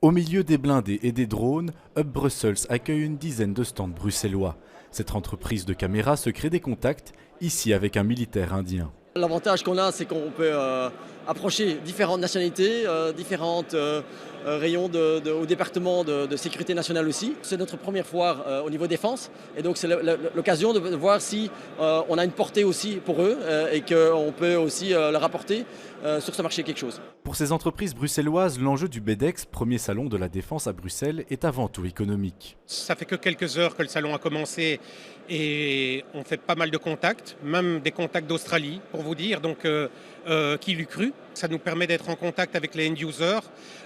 Au milieu des blindés et des drones, Hub Brussels accueille une dizaine de stands bruxellois. Cette entreprise de caméras se crée des contacts, ici avec un militaire indien. L'avantage qu'on a, c'est qu'on peut approcher différentes nationalités, différents rayons au département de sécurité nationale aussi. C'est notre première foire au niveau défense et donc c'est l'occasion de voir si on a une portée aussi pour eux et qu'on peut aussi leur apporter sur ce marché quelque chose. Pour ces entreprises bruxelloises, l'enjeu du BEDEX, premier salon de la défense à Bruxelles, est avant tout économique. Ça fait que quelques heures que le salon a commencé et on fait pas mal de contacts, même des contacts d'Australie pour vous dire, donc qui l'eût cru. Ça nous permet d'être en contact avec les end-users,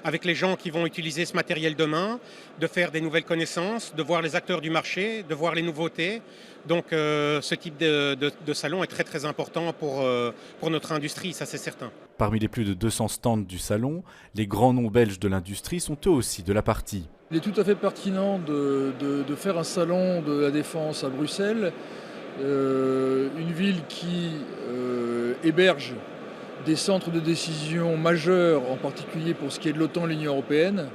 avec les gens qui vont utiliser ce matériel demain, de faire des nouvelles connaissances, de voir les acteurs du marché, de voir les nouveautés. Donc ce type de salon est très très important pour notre industrie, ça c'est certain. Parmi les plus de 200 stands du salon, les grands noms belges de l'industrie sont eux aussi de la partie. Il est tout à fait pertinent de faire un salon de la défense à Bruxelles, une ville qui héberge des centres de décision majeurs, en particulier pour ce qui est de l'OTAN et de l'Union européenne.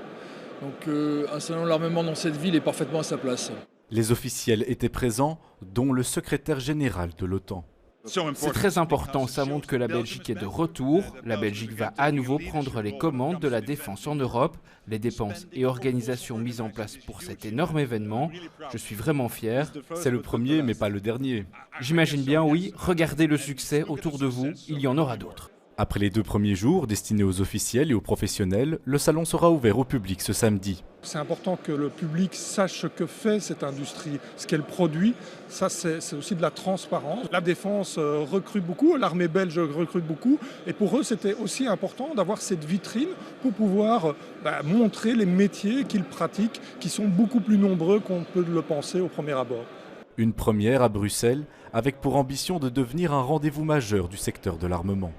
Donc un salon de l'armement dans cette ville est parfaitement à sa place. Les officiels étaient présents, dont le secrétaire général de l'OTAN. C'est très important, ça montre que la Belgique est de retour. La Belgique va à nouveau prendre les commandes de la défense en Europe. Les dépenses et organisations mises en place pour cet énorme événement, je suis vraiment fier. C'est le premier, mais pas le dernier. J'imagine bien, oui, regardez le succès autour de vous, il y en aura d'autres. Après les 2 premiers jours destinés aux officiels et aux professionnels, le salon sera ouvert au public ce samedi. C'est important que le public sache ce que fait cette industrie, ce qu'elle produit. Ça, c'est aussi de la transparence. La défense recrute beaucoup, l'armée belge recrute beaucoup. Et pour eux, c'était aussi important d'avoir cette vitrine pour pouvoir montrer les métiers qu'ils pratiquent, qui sont beaucoup plus nombreux qu'on peut le penser au premier abord. Une première à Bruxelles, avec pour ambition de devenir un rendez-vous majeur du secteur de l'armement.